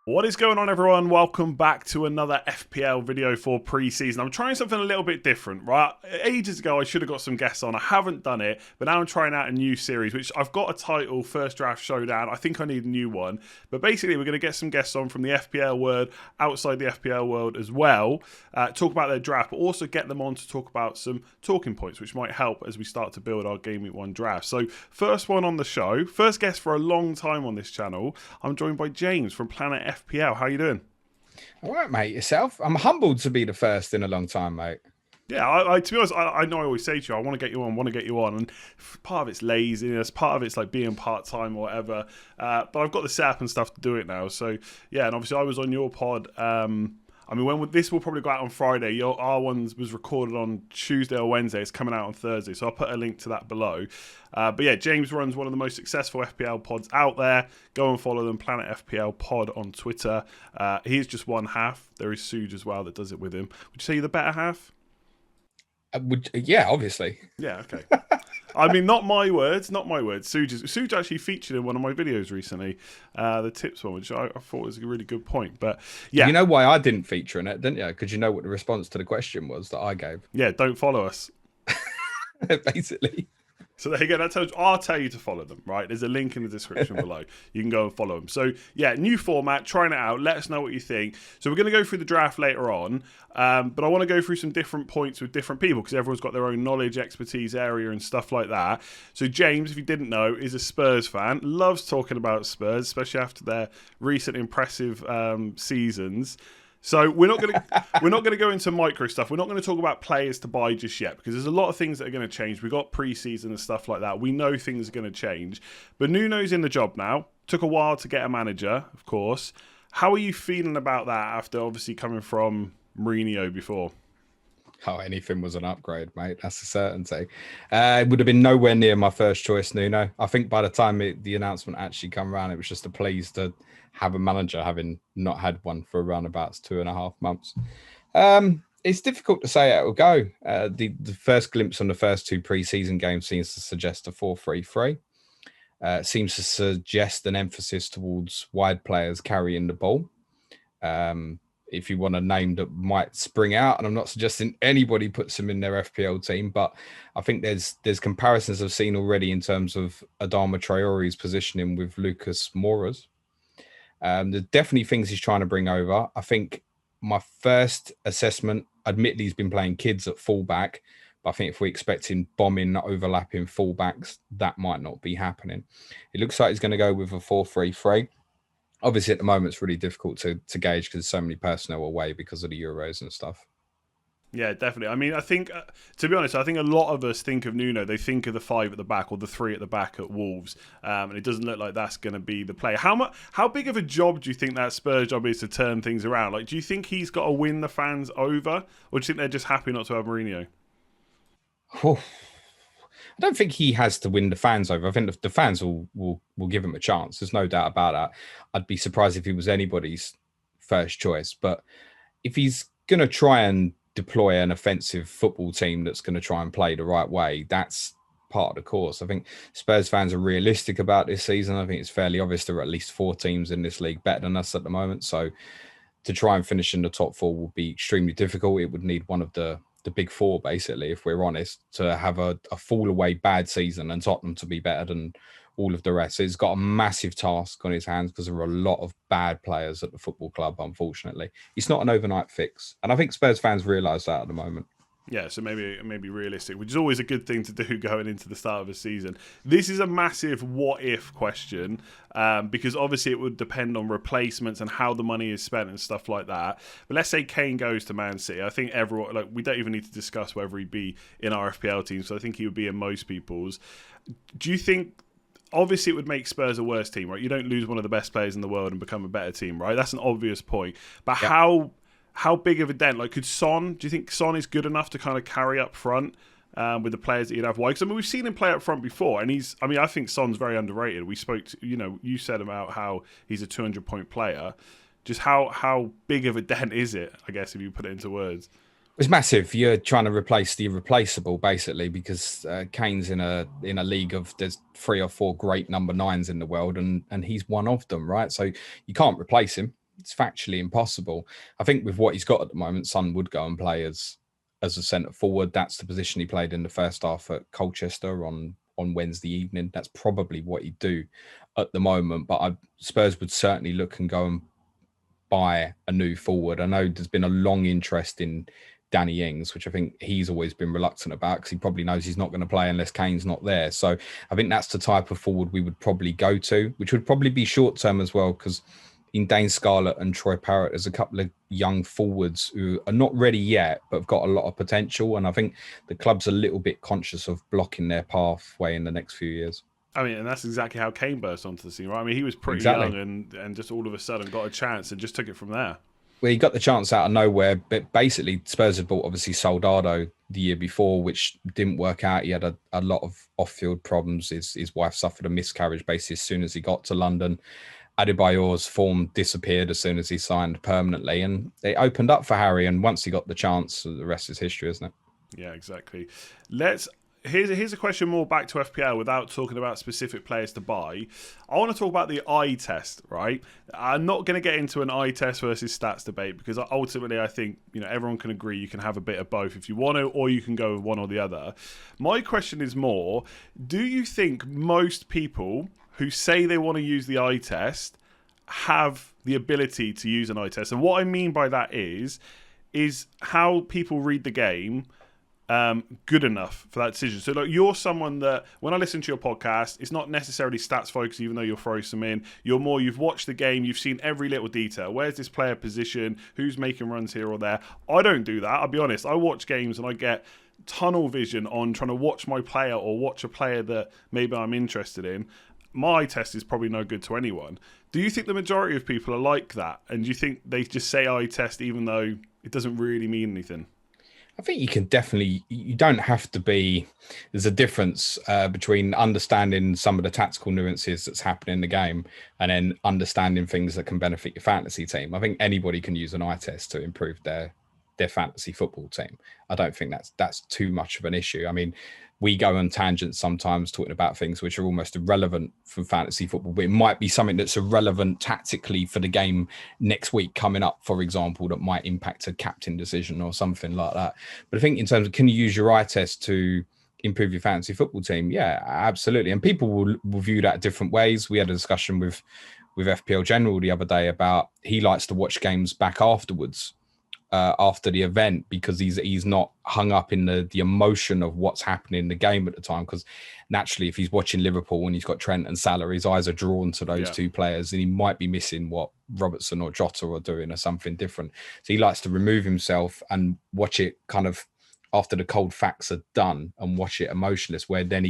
What is going on, everyone? Welcome back to another FPL video for pre-season. I'm trying something a little bit different, right? Ages ago, I should have got some guests on. I haven't done it, but now I'm trying out a new series, which I've got a title, First Draft Showdown. I think I need a new one. But basically, we're going to get some guests on from the FPL world, outside the FPL world as well, talk about their draft, but also get them on to talk about some talking points, which might help as we start to build our Game Week 1 draft. So, first one on the show, first guest for a long time on this channel, I'm joined by James from Planet FPL. How you doing? All right, mate. Yourself? I'm humbled to be the first in a long time, mate. Yeah, to be honest, I know I always say to you, I want to get you on, and part of it's laziness, part of it's like being part-time or whatever, but I've got the setup and stuff to do it now, so yeah, and obviously I was on your pod, this will probably go out on Friday. Our one was recorded on Tuesday or Wednesday. It's coming out on Thursday, so I'll put a link to that below. But yeah, James runs one of the most successful FPL pods out there. Go and follow them, Planet FPL Pod on Twitter. He's just one half. There is Suge as well that does it with him. Would you say you're the better half? Yeah, obviously. Yeah, okay. I mean, not my words. Suge actually featured in one of my videos recently, the tips one, which I thought was a really good point. But yeah. You know why I didn't feature in it, didn't you? Because you know what the response to the question was that I gave. Yeah, don't follow us. Basically. So there you go. I'll tell you to follow them, right? There's a link in the description below. You can go and follow them. So yeah, new format, trying it out. Let us know what you think. So we're going to go through the draft later on, but I want to go through some different points with different people because everyone's got their own knowledge, expertise area and stuff like that. So James, if you didn't know, is a Spurs fan. Loves talking about Spurs, especially after their recent impressive seasons. So we're not going to go into micro stuff. We're not going to talk about players to buy just yet because there's a lot of things that are going to change. We've got pre-season and stuff like that. We know things are going to change. But Nuno's in the job now. Took a while to get a manager, of course. How are you feeling about that after obviously coming from Mourinho before? Oh, anything was an upgrade, mate. That's a certainty. It would have been nowhere near my first choice, Nuno. I think by the time the announcement actually come around, it was just a please to have a manager, having not had one for around about 2.5 months. It's difficult to say how it will go. The first glimpse on the first two pre-season games seems to suggest a 4-3-3. Seems to suggest an emphasis towards wide players carrying the ball. If you want a name that might spring out, and I'm not suggesting anybody puts him in their FPL team, but I think there's comparisons I've seen already in terms of Adama Traore's positioning with Lucas Moura's. There's definitely things he's trying to bring over. I think my first assessment, admittedly, he's been playing kids at fullback, but I think if we're expecting bombing, overlapping fullbacks, that might not be happening. It looks like he's going to go with a 4-3-3. Obviously, at the moment, it's really difficult to gauge because there's so many personnel away because of the Euros and stuff. Yeah, definitely. I mean, I think, to be honest, I think a lot of us think of Nuno, they think of the 5 at the back or the 3 at the back at Wolves, and it doesn't look like that's going to be the play. How big of a job do you think that Spurs job is to turn things around? Like, do you think he's got to win the fans over, or do you think they're just happy not to have Mourinho? I don't think he has to win the fans over. I think the fans will give him a chance. There's no doubt about that. I'd be surprised if he was anybody's first choice. But if he's going to try and deploy an offensive football team that's going to try and play the right way, that's part of the course. I think Spurs fans are realistic about this season. I think it's fairly obvious there are at least 4 teams in this league better than us at the moment. So to try and finish in the top 4 would be extremely difficult. It would need one of the big 4, basically, if we're honest, to have a fall away bad season and Tottenham to be better than all of the rest. He's got a massive task on his hands because there are a lot of bad players at the football club, unfortunately. It's not an overnight fix. And I think Spurs fans realise that at the moment. Yeah, so maybe realistic, which is always a good thing to do going into the start of a season. This is a massive what-if question because obviously it would depend on replacements and how the money is spent and stuff like that. But let's say Kane goes to Man City. I think everyone, we don't even need to discuss whether he'd be in our FPL team, so I think he would be in most people's. Do you think... Obviously, it would make Spurs a worse team, right? You don't lose one of the best players in the world and become a better team, right? That's an obvious point. But yeah. How big of a dent? Like, do you think Son is good enough to kind of carry up front with the players that you'd have? Why? Because, we've seen him play up front before, and I think Son's very underrated. We spoke to, you said about how he's a 200-point player. Just how big of a dent is it, I guess, if you put it into words? It's massive. You're trying to replace the irreplaceable, basically, because Kane's in a league of there's 3 or 4 great number 9s in the world, and he's one of them, right? So you can't replace him. it's factually impossible. I think with what he's got at the moment, Son would go and play as a centre forward. That's the position he played in the first half at Colchester on Wednesday evening. That's probably what he'd do at the moment. But Spurs would certainly look and go and buy a new forward. I know there's been a long interest in Danny Ings, which I think he's always been reluctant about because he probably knows he's not going to play unless Kane's not there. So I think that's the type of forward we would probably go to, which would probably be short term as well, because in Dane Scarlett and Troy Parrott, there's a couple of young forwards who are not ready yet, but have got a lot of potential. And I think the club's a little bit conscious of blocking their pathway in the next few years. I mean, and that's exactly how Kane burst onto the scene, right? I mean, he was pretty young and just all of a sudden got a chance and just took it from there. Well, he got the chance out of nowhere, but basically Spurs had bought obviously Soldado the year before, which didn't work out. He had a lot of off-field problems. His wife suffered a miscarriage basically as soon as he got to London. Adebayor's form disappeared as soon as he signed permanently, and it opened up for Harry. And once he got the chance, the rest is history, isn't it? Yeah, exactly. Here's a question more back to FPL without talking about specific players to buy. I want to talk about the eye test, right? I'm not going to get into an eye test versus stats debate because ultimately I think everyone can agree you can have a bit of both if you want to, or you can go with one or the other. My question is more, do you think most people who say they want to use the eye test have the ability to use an eye test? And what I mean by that is how people read the game good enough for that decision. So like, you're someone that when I listen to your podcast, it's not necessarily stats focused, even though you'll throw some in. You've watched the game, you've seen every little detail. Where's this player position? Who's making runs here or there? I don't do that. I'll be honest. I watch games and I get tunnel vision on trying to watch my player or watch a player that maybe I'm interested in. My eye test is probably no good to anyone. Do you think the majority of people are like that? And do you think they just say eye test even though it doesn't really mean anything? I think you don't have to be, there's a difference between understanding some of the tactical nuances that's happening in the game and then understanding things that can benefit your fantasy team. I think anybody can use an eye test to improve their fantasy football team. I don't think that's too much of an issue. I mean, we go on tangents sometimes talking about things which are almost irrelevant for fantasy football, but it might be something that's irrelevant tactically for the game next week coming up, for example, that might impact a captain decision or something like that. But I think in terms of can you use your eye test to improve your fantasy football team? Yeah, absolutely. And people will view that different ways. We had a discussion with FPL General the other day about he likes to watch games back afterwards. After the event, because he's not hung up in the emotion of what's happening in the game at the time, because naturally if he's watching Liverpool and he's got Trent and Salah, his eyes are drawn to those two players and he might be missing what Robertson or Jota are doing or something different. So he likes to remove himself and watch it kind of after the cold facts are done and watch it emotionless, where then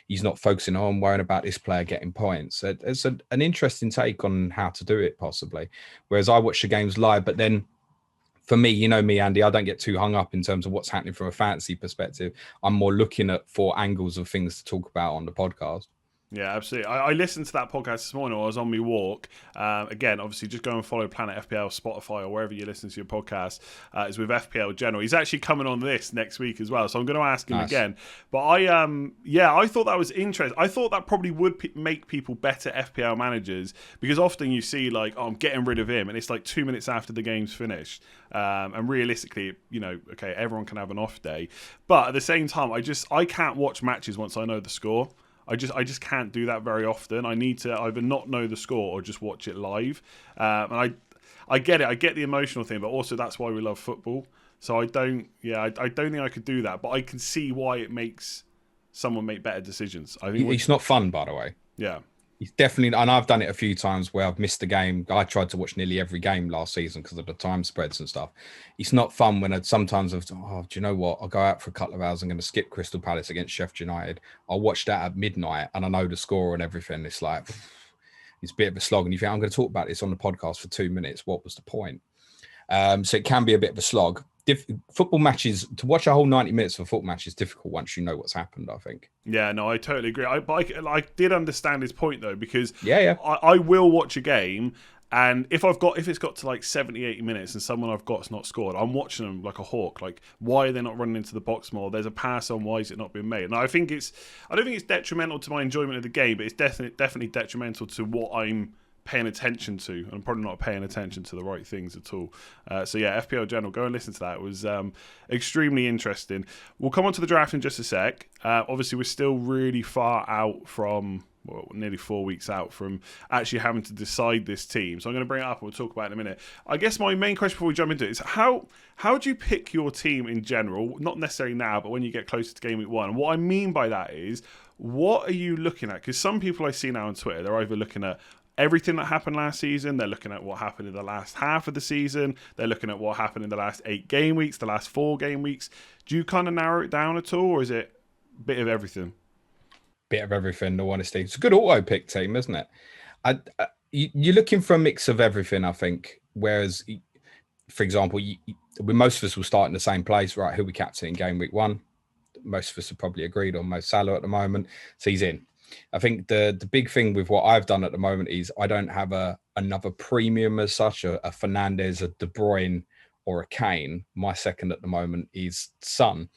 he's not focusing on worrying about this player getting points. So it's an interesting take on how to do it possibly. Whereas I watch the games live, but then for me, you know me, Andy, I don't get too hung up in terms of what's happening from a fantasy perspective. I'm more looking for angles of things to talk about on the podcast. Yeah, absolutely. I listened to that podcast this morning while I was on my walk. Again, obviously, just go and follow Planet FPL, Spotify, or wherever you listen to your podcast. It's with FPL General. He's actually coming on this next week as well, so I'm going to ask him again. But I thought that was interesting. I thought that probably would make people better FPL managers, because often you see like, oh, I'm getting rid of him, and it's like 2 minutes after the game's finished. And realistically, okay, everyone can have an off day, but at the same time, I can't watch matches once I know the score. I just can't do that very often. I need to either not know the score or just watch it live. And I get it. I get the emotional thing, but also that's why we love football. So I don't think I could do that, but I can see why it makes someone make better decisions. I think it's not fun, by the way. Yeah. It's definitely, and I've done it a few times where I've missed a game. I tried to watch nearly every game last season because of the time spreads and stuff. It's not fun when sometimes do you know what? I'll go out for a couple of hours. I'm going to skip Crystal Palace against Sheffield United. I'll watch that at midnight and I know the score and everything. It's like, it's a bit of a slog. And you think, I'm going to talk about this on the podcast for 2 minutes. What was the point? So it can be a bit of a slog. Football matches, to watch a whole 90 minutes of a football match is difficult once you know what's happened, I think. Yeah, no, I totally agree. I did understand his point though, because I will watch a game, and if it's got to like 70, 80 minutes and someone I've got's not scored, I'm watching them like a hawk. Like, why are they not running into the box more? There's a pass on, why is it not being made? And I don't think it's detrimental to my enjoyment of the game, but it's definitely detrimental to what I'm paying attention to, and I'm probably not paying attention to the right things at all. So yeah, FPL General, go and listen to that. It was extremely interesting. We'll come on to the draft in just a sec. Obviously, we're still really far out from, well, nearly 4 weeks out from actually having to decide this team. So I'm going to bring it up and we'll talk about it in a minute. I guess my main question before we jump into it is how do you pick your team in general? Not necessarily now, but when you get closer to game week 1. What I mean by that is, what are you looking at? Because some people I see now on Twitter, they're either looking at everything that happened last season, they're looking at what happened in the last half of the season, they're looking at what happened in the last 8 game weeks, the last 4 game weeks. Do you kind of narrow it down at all, or is it a bit of everything? Bit of everything, no honesty. It's a good auto pick team, isn't it? You're looking for a mix of everything, I think. Whereas, for example, most of us will start in the same place, right? Who we captain in game week 1. Most of us have probably agreed on Mo Salah at the moment, so he's in. I think the big thing with what I've done at the moment is I don't have another premium as such, a Fernandes, a De Bruyne, or a Kane. My second at the moment is Son.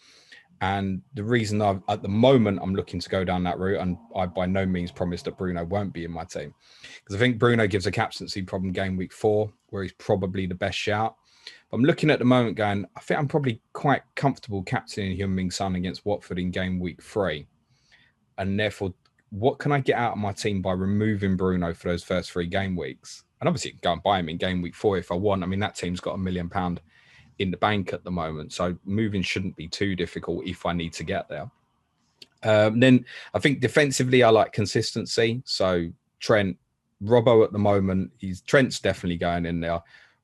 And the reason at the moment I'm looking to go down that route, and I by no means promise that Bruno won't be in my team, because I think Bruno gives a captaincy problem game week 4, where he's probably the best shout. But I'm looking at the moment going, I think I'm probably quite comfortable captaining Heung-min Son against Watford in game week 3. And therefore, what can I get out of my team by removing Bruno for those first 3 game weeks? And obviously, go and buy him in game week 4 if I want. I mean, that team's got £1 million in the bank at the moment, so moving shouldn't be too difficult if I need to get there. Then I think defensively, I like consistency. So Trent, Robbo at the moment, Trent's definitely going in there.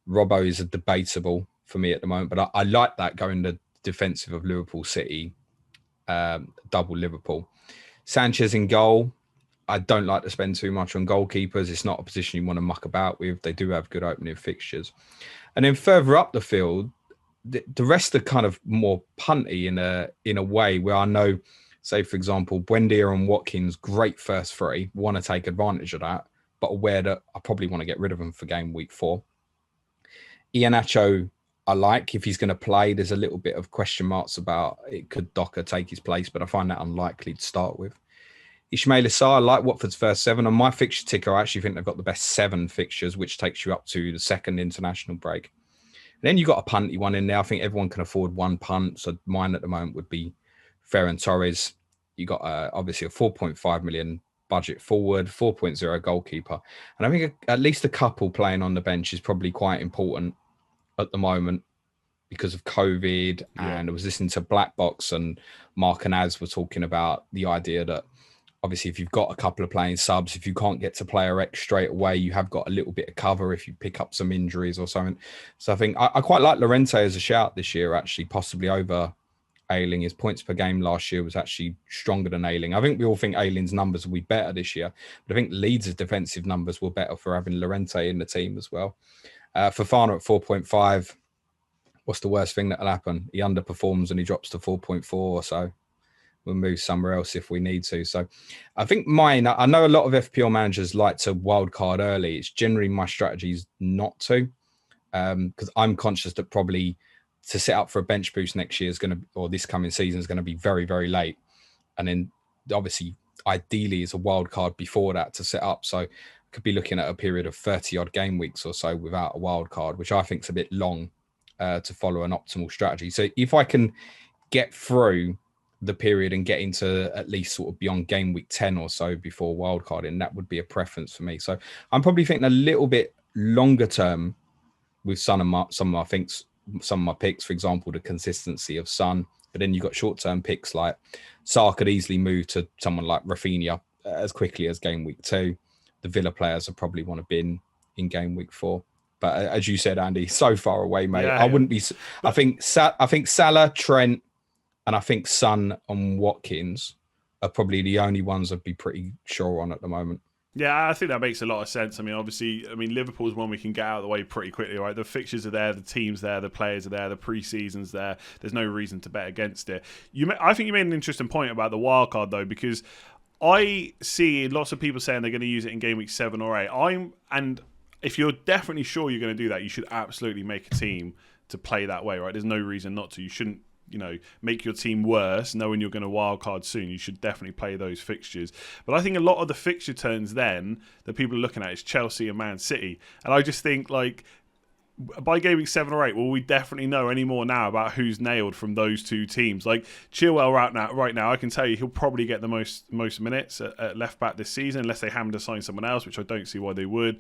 Robbo is a debatable for me at the moment, but I like that going the defensive of Liverpool City, double Liverpool. Sanchez in goal. I don't like to spend too much on goalkeepers. It's not a position you want to muck about with. They do have good opening fixtures. And then further up the field, the rest are kind of more punty in a way where I know, say, for example, Buendia and Watkins, great first 3, want to take advantage of that, but aware that I probably want to get rid of them for game week 4. Iheanacho, I like if he's going to play. There's a little bit of question marks about it. Could Docker take his place, but I find that unlikely to start with. Ismail Assar, I like Watford's first 7. On my fixture ticker, I actually think they've got the best 7 fixtures, which takes you up to the second international break. And then you've got a punty one in there. I think everyone can afford 1 punt. So mine at the moment would be Ferran Torres. You got obviously a 4.5 million budget forward, 4.0 goalkeeper. And I think at least a couple playing on the bench is probably quite important at the moment because of COVID. Yeah. And I was listening to Black Box, and Mark and Az were talking about the idea that obviously if you've got a couple of playing subs, if you can't get to player X straight away, you have got a little bit of cover if you pick up some injuries or something. So I think I quite like Llorente as a shout this year, actually, possibly over Ayling. His points per game last year was actually stronger than Ayling. I think we all think Ayling's numbers will be better this year, but I think Leeds' defensive numbers were better for having Llorente in the team as well. Fofana at 4.5. What's the worst thing that'll happen? He underperforms and he drops to 4.4 or so. We'll move somewhere else if we need to. So I think mine, I know a lot of FPL managers like to wildcard early. It's generally my strategy is not to, because I'm conscious that probably to set up for a bench boost next year is going to, or this coming season is going to be very, very late. And then obviously, ideally is a wild card before that to set up. So I could be looking at a period of 30 odd game weeks or so without a wild card, which I think is a bit long to follow an optimal strategy. So if I can get through the period and get into at least sort of beyond game week 10 or so before wildcarding, that would be a preference for me. So I'm probably thinking a little bit longer term with some of my picks, for example, the consistency of Son. But then you've got short-term picks like Sarr could easily move to someone like Rafinha as quickly as game week 2. The Villa players will probably want to bin in game week 4. But as you said, Andy, so far away, mate. Yeah, I wouldn't be. I think Salah, Trent, and I think Son and Watkins are probably the only ones I'd be pretty sure on at the moment. Yeah, I think that makes a lot of sense. I mean, obviously, Liverpool's one we can get out of the way pretty quickly, right? The fixtures are there, the team's there, the players are there, the pre-season's there. There's no reason to bet against it. I think you made an interesting point about the wild card, though, because I see lots of people saying they're going to use it in game week 7 or 8. And if you're definitely sure you're going to do that, you should absolutely make a team to play that way, right? There's no reason not to. You shouldn't make your team worse, knowing you're going to wildcard soon, you should definitely play those fixtures. But I think a lot of the fixture turns then that people are looking at is Chelsea and Man City. And I just think, like, by game week 7 or 8, will we definitely know any more now about who's nailed from those two teams? Like Chilwell right now, I can tell you he'll probably get the most minutes at left back this season, unless they happen to sign someone else, which I don't see why they would.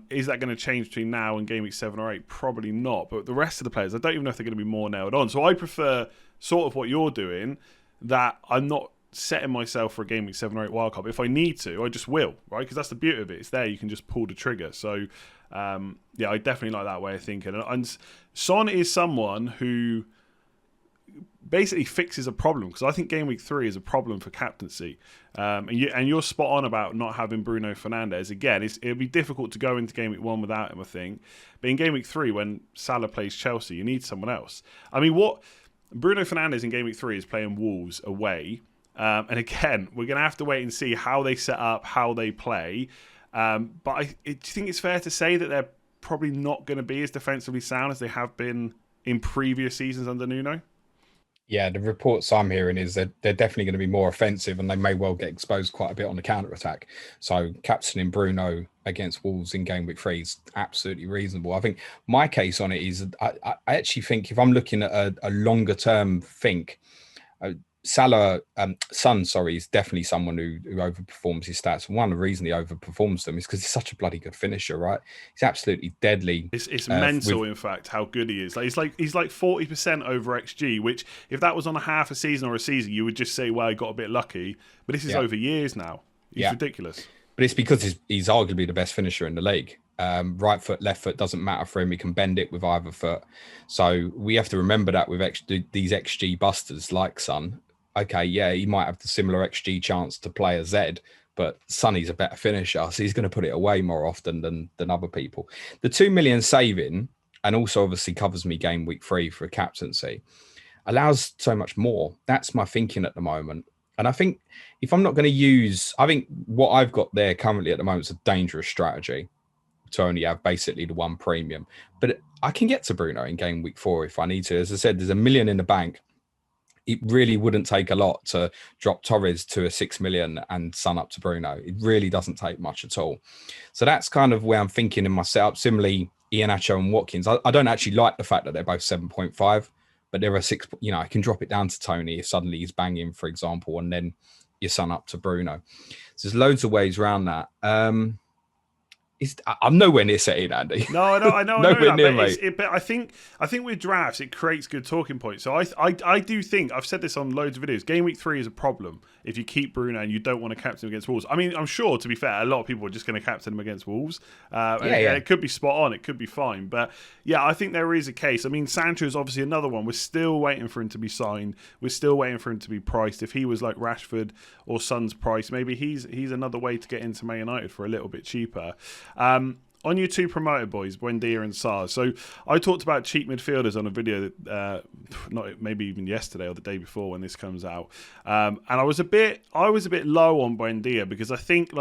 Is that going to change between now and game week 7 or 8? Probably not. But the rest of the players, I don't even know if they're going to be more nailed on. So I prefer sort of what you're doing, that I'm not setting myself for a game week 7 or 8 wildcard. But if I need to, I just will, right? Because that's the beauty of it. It's there. You can just pull the trigger. So I definitely like that way of thinking. And Son is someone who basically fixes a problem, because I think game week 3 is a problem for captaincy. And you're spot on about not having Bruno Fernandes. Again, it'll be difficult to go into game week 1 without him, I think. But in game week 3, when Salah plays Chelsea, you need someone else. I mean, what Bruno Fernandes in game week 3 is playing Wolves away. And again, we're going to have to wait and see how they set up, how they play. But do you think it's fair to say that they're probably not going to be as defensively sound as they have been in previous seasons under Nuno? Yeah, the reports I'm hearing is that they're definitely going to be more offensive, and they may well get exposed quite a bit on the counter-attack. So captaining Bruno against Wolves in game week 3 is absolutely reasonable. I think my case on it is I actually think, if I'm looking at a longer-term think, Son, is definitely someone who overperforms his stats. One of the reasons he overperforms them is because he's such a bloody good finisher, right? He's absolutely deadly. It's mental, in fact, how good he is. He's like 40% over XG, which if that was on a half a season or a season, you would just say, well, he got a bit lucky. But this is over years now. It's ridiculous. But it's because he's arguably the best finisher in the league. Right foot, left foot doesn't matter for him. He can bend it with either foot. So we have to remember that with these XG busters like Son. Okay, yeah, he might have the similar XG chance to play a Z, but Sonny's a better finisher, so he's going to put it away more often than other people. The 2 million saving, and also obviously covers me game week 3 for a captaincy, allows so much more. That's my thinking at the moment. And I think if I'm not going to use, I think what I've got there currently at the moment is a dangerous strategy to only have basically the one premium. But I can get to Bruno in game week 4 if I need to. As I said, there's $1 million in the bank. It really wouldn't take a lot to drop Torres to a 6 million and Son up to Bruno. It really doesn't take much at all. So that's kind of where I'm thinking in my setup. Similarly, Iheanacho and Watkins. I don't actually like the fact that they're both 7.5, but there are 6. I can drop it down to Tony if suddenly he's banging, for example, and then your Son up to Bruno. So there's loads of ways around that. I'm nowhere near setting, Andy. No, I know. Nowhere near, mate. But I think with drafts, it creates good talking points. So I do think, I've said this on loads of videos, game week 3 is a problem if you keep Bruno and you don't want to captain him against Wolves. I mean, I'm sure, to be fair, a lot of people are just going to captain him against Wolves. And it could be spot on. It could be fine. But yeah, I think there is a case. I mean, Sancho is obviously another one. We're still waiting for him to be signed. We're still waiting for him to be priced. If he was like Rashford or Son's price, maybe he's another way to get into Man United for a little bit cheaper. On your 2 promoted boys, Buendia and Sars. So I talked about cheap midfielders on a video that, not maybe even yesterday or the day before when this comes out. And I was a bit low on Buendia because I think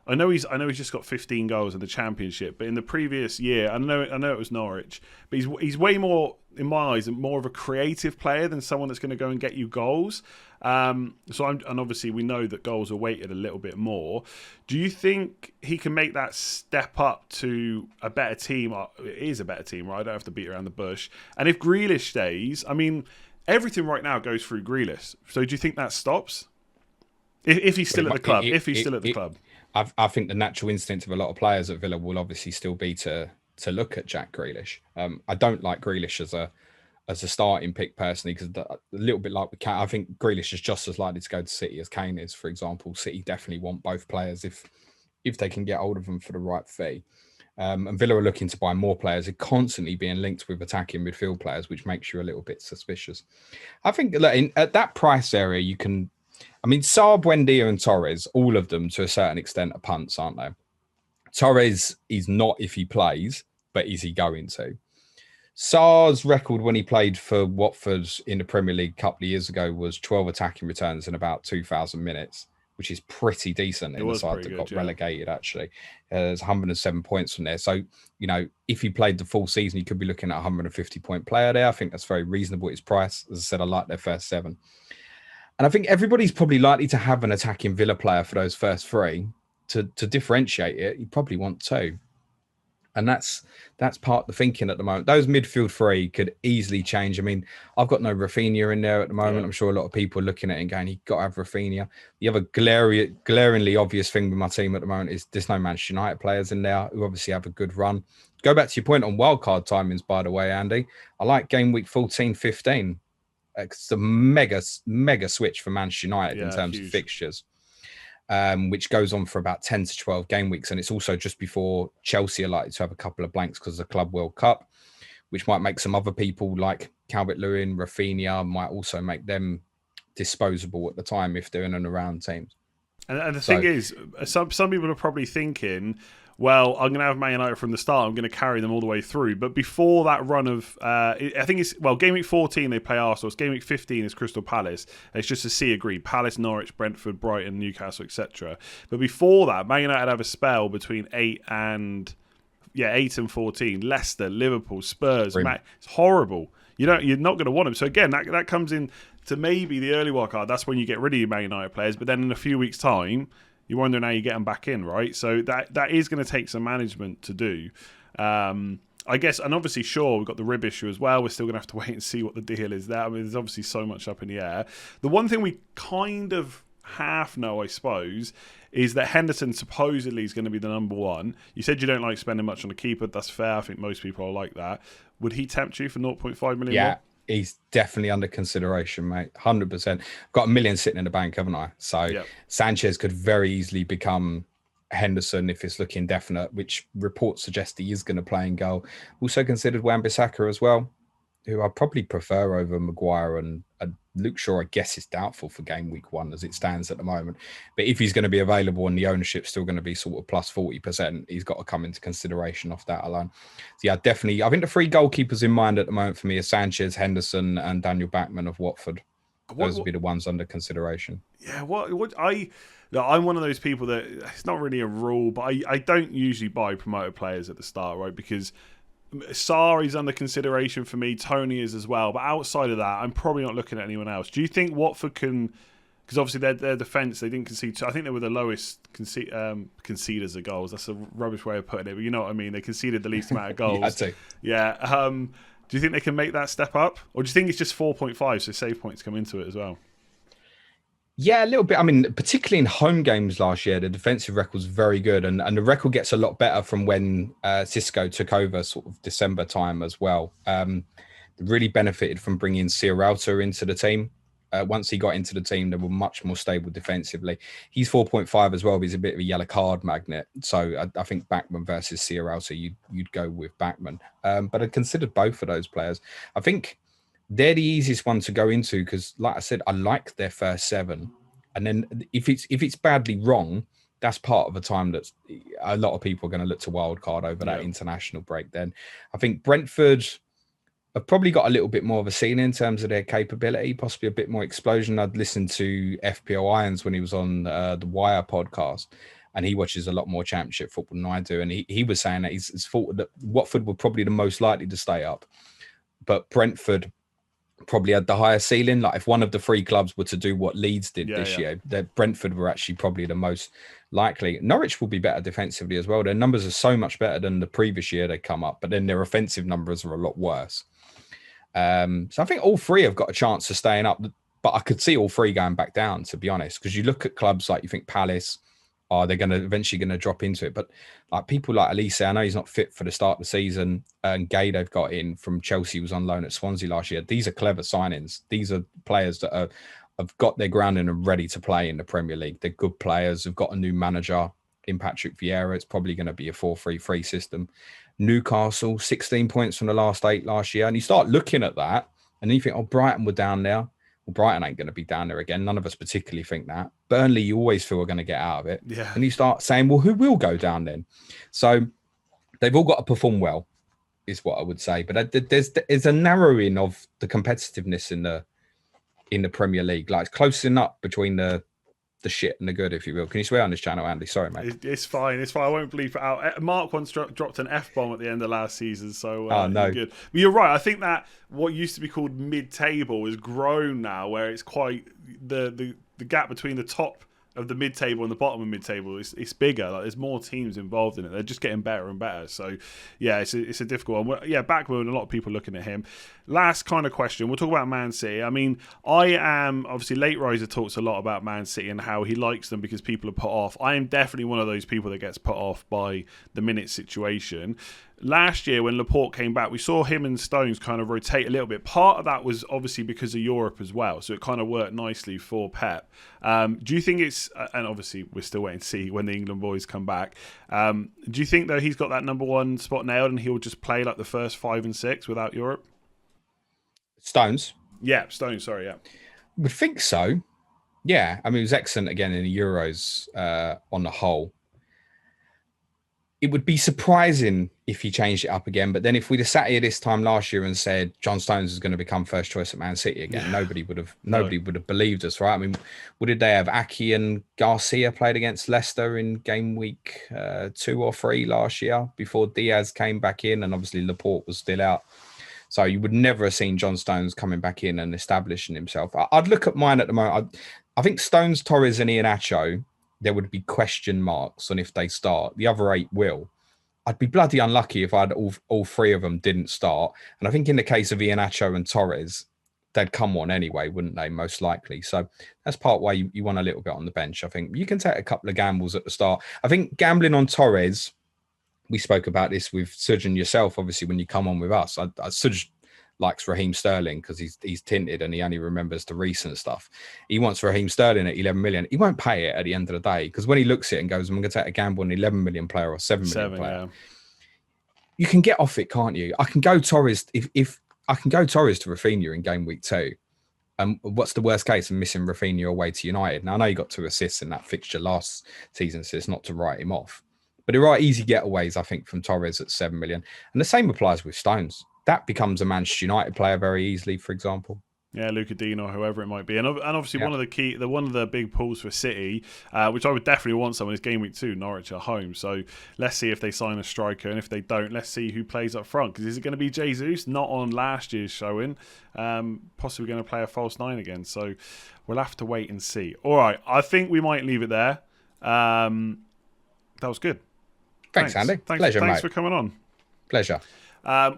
I know he's just got 15 goals in the Championship, but in the previous year, I know it was Norwich, but he's way more, in my eyes, more of a creative player than someone that's going to go and get you goals. And obviously we know that goals are weighted a little bit more. Do you think he can make that step up to a better team? It is a better team, right? I don't have to beat around the bush. And if Grealish stays, I mean, everything right now goes through Grealish. So do you think that stops? If he's still at the club? If he's still at the club? I think the natural instinct of a lot of players at Villa will obviously still be to look at Jack Grealish. I don't like Grealish as a starting pick personally, because a little bit like with Kane, I think Grealish is just as likely to go to City as Kane is, for example. City definitely want both players if they can get hold of them for the right fee. And Villa are looking to buy more players. They're constantly being linked with attacking midfield players, which makes you a little bit suspicious. I think at that price area, you can... I mean, Saar, Buendia and Torres, all of them to a certain extent are punts, aren't they? Torres is not if he plays, but is he going to? Saar's record when he played for Watford in the Premier League a couple of years ago was 12 attacking returns in about 2,000 minutes. which is pretty decent in the side that got relegated, actually. There's 107 points from there. So, if he played the full season, you could be looking at a 150-point player there. I think that's very reasonable at his price. As I said, I like their first 7. And I think everybody's probably likely to have an attacking Villa player for those first 3. To differentiate it, you probably want 2. And that's part of the thinking at the moment. Those midfield 3 could easily change. I mean, I've got no Rafinha in there at the moment. Yeah. I'm sure a lot of people are looking at it and going, you've got to have Rafinha. The other glaringly obvious thing with my team at the moment is there's no Manchester United players in there who obviously have a good run. Go back to your point on wildcard timings, by the way, Andy. I like game week 14, 15. It's a mega switch for Manchester United in terms of fixtures. Which goes on for about 10 to 12 game weeks. And it's also just before Chelsea are likely to have a couple of blanks because of the Club World Cup, which might make some other people like Calvert-Lewin, Rafinha, might also make them disposable at the time if they're in and around teams. And the thing is, some people are probably thinking, well, I'm going to have Man United from the start. I'm going to carry them all the way through. But before that run of, I think it's, game week 14, they play Arsenal. It's game week 15 is Crystal Palace. It's just a C agreed. Palace, Norwich, Brentford, Brighton, Newcastle, etc. But before that, Man United have a spell between 8 and 14. Leicester, Liverpool, Spurs. It's horrible. You're not going to want them. So again, that comes in to maybe the early wild card. That's when you get rid of your Man United players. But then in a few weeks' time, you're wondering how you get them back in, right? So that is going to take some management to do. I guess, and obviously, sure, we've got the rib issue as well. We're still going to have to wait and see what the deal is there. I mean, there's obviously so much up in the air. The one thing we kind of half know, I suppose, is that Henderson supposedly is going to be the number 1. You said you don't like spending much on a keeper. That's fair. I think most people are like that. Would he tempt you for 0.5 million more? He's definitely under consideration, mate. 100%. Got $1 million sitting in the bank, haven't I? So Sanchez could very easily become Henderson if it's looking definite, which reports suggest he is going to play in goal. Also considered Wan-Bissaka as well, who I probably prefer over Maguire, and Luke Shaw, I guess, is doubtful for game week 1 as it stands at the moment. But if he's going to be available and the ownership's still going to be sort of plus 40%, he's got to come into consideration off that alone. So yeah, definitely. I think the 3 goalkeepers in mind at the moment for me are Sanchez, Henderson, and Daniel Bachmann of Watford. Those would be the ones under consideration. Yeah, I'm one of those people that it's not really a rule, but I don't usually buy promoted players at the start, right? Because Sarri's under consideration for me. Tony is as well. But outside of that, I'm probably not looking at anyone else. Do you think Watford can... Because obviously their defence, they didn't concede... I think they were the lowest conceders of goals. That's a rubbish way of putting it, but you know what I mean. They conceded the least amount of goals. I'd say. Yeah. Do you think they can make that step up? Or do you think it's just 4.5, so save points come into it as well? Yeah, a little bit. I mean, particularly in home games last year, the defensive record's very good. And the record gets a lot better from when Cisco took over sort of December time as well. They really benefited from bringing Sierralta into the team. Once he got into the team, they were much more stable defensively. He's 4.5 as well, but he's a bit of a yellow card magnet. So I think Bachmann versus Sierralta, you'd go with Bachmann. But I considered both of those players. I think they're the easiest one to go into because, like I said, I like their first 7. And then if it's badly wrong, that's part of a time that a lot of people are going to look to wildcard over that international break. Then I think Brentford have probably got a little bit more of a ceiling in terms of their capability, possibly a bit more explosion. I'd listened to FPL Irons when he was on the Wire podcast, and he watches a lot more championship football than I do. And he was saying that he's thought that Watford were probably the most likely to stay up, but Brentford probably had the higher ceiling. Like if one of the 3 clubs were to do what Leeds did this year, that Brentford were actually probably the most likely. Norwich will be better defensively as well. Their numbers are so much better than the previous year they come up, but then their offensive numbers are a lot worse. So I think all 3 have got a chance of staying up, but I could see all 3 going back down, to be honest, because you look at clubs like you think Palace, they're going to eventually going to drop into it. But like people like Elise, I know he's not fit for the start of the season. And Gay, they've got in from Chelsea, was on loan at Swansea last year. These are clever signings. These are players that have got their grounding and ready to play in the Premier League. They're good players. They've got a new manager in Patrick Vieira. It's probably going to be a 4-3-3 system. Newcastle, 16 points from the last 8 last year. And you start looking at that and then you think, Brighton were down there. Well, Brighton ain't going to be down there again. None of us particularly think that. Burnley, you always feel are going to get out of it. Yeah. And you start saying, well, who will go down then? So they've all got to perform well, is what I would say. But there's a narrowing of the competitiveness in the Premier League. Like it's close enough between the the shit and the good, if you will. Can you swear on this channel, Andy? Sorry, mate. It's fine. It's fine. I won't bleep it out. Mark once dropped an F-bomb at the end of last season, so no. you're good. But you're right. I think that what used to be called mid-table has grown now, where it's quite the gap between the top of the mid-table and the bottom of mid-table it's bigger. Like, there's more teams involved in it. They're just getting better and better. So yeah, it's a difficult one. Yeah, Backbone, a lot of people looking at him. Last kind of question, we'll talk about Man City. I mean, I am obviously Late Riser talks a lot about Man City and how he likes them because people are put off. I am definitely one of those people that gets put off by the minute situation. Last year when Laporte came back, we saw him and Stones kind of rotate a little bit. Part of that was obviously because of Europe as well, so it kind of worked nicely for Pep. Do you think it's, and obviously we're still waiting to see when the England boys come back, do you think though he's got that number one spot nailed and he'll just play like the first 5 and 6 without Europe? Stones? Yeah, Stones, sorry, yeah. Would think so. Yeah, I mean, it was excellent again in the Euros on the whole. It would be surprising if he changed it up again. But then if we'd have sat here this time last year and said John Stones is going to become first choice at Man City again, nobody would have believed us, right? I mean, what did they have? Aki and Garcia played against Leicester in game week 2 or 3 last year before Diaz came back in, and obviously Laporte was still out. So you would never have seen John Stones coming back in and establishing himself. I'd look at mine at the moment. I think Stones, Torres and Iheanacho, there would be question marks on if they start. The other 8 will. I'd be bloody unlucky if all 3 of them didn't start. And I think in the case of Iheanacho and Torres, they'd come on anyway, wouldn't they? Most likely. So that's part why you want a little bit on the bench. I think you can take a couple of gambles at the start. I think gambling on Torres, we spoke about this with Suj and yourself, obviously, when you come on with us. Suj likes Raheem Sterling because he's tinted and he only remembers the recent stuff. He wants Raheem Sterling at 11 million. He won't pay it at the end of the day because when he looks at it and goes, I'm going to take a gamble on an 11 million player or 7 million player. Yeah. You can get off it, can't you? I can go Torres if I can go Torres to Rafinha in game week 2. What's the worst case of missing Rafinha away to United? Now I know he got 2 assists in that fixture last season, so it's not to write him off. But there are easy getaways, I think, from Torres at 7 million. And the same applies with Stones. That becomes a Manchester United player very easily, for example. Yeah, Luca Dean or whoever it might be. And obviously one of the big pulls for City, which I would definitely want someone, is game week 2, Norwich at home. So let's see if they sign a striker. And if they don't, let's see who plays up front. Because is it going to be Jesus? Not on last year's showing. Possibly going to play a false 9 again. So we'll have to wait and see. All right, I think we might leave it there. That was good. Thanks, Andy. Pleasure, thanks mate. for coming on. Pleasure.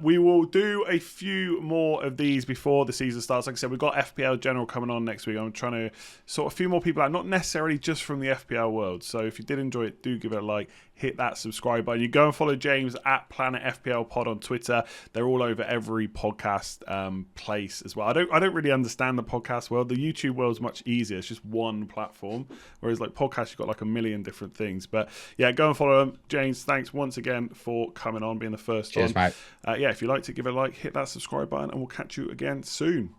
We will do a few more of these before the season starts. Like I said, we've got FPL General coming on next week. I'm trying to sort a few more people out, not necessarily just from the FPL world. So if you did enjoy it, do give it a like, hit that subscribe button. You go and follow James at Planet FPL Pod on Twitter. They're all over every podcast place as well. I don't really understand the podcast world. The YouTube world's much easier. It's just one platform. Whereas like podcasts, you've got like a million different things. But yeah, go and follow them. James, thanks once again for coming on, being the first Cheers, on. Mate. Yeah, if you liked it, give it a like, hit that subscribe button, and we'll catch you again soon.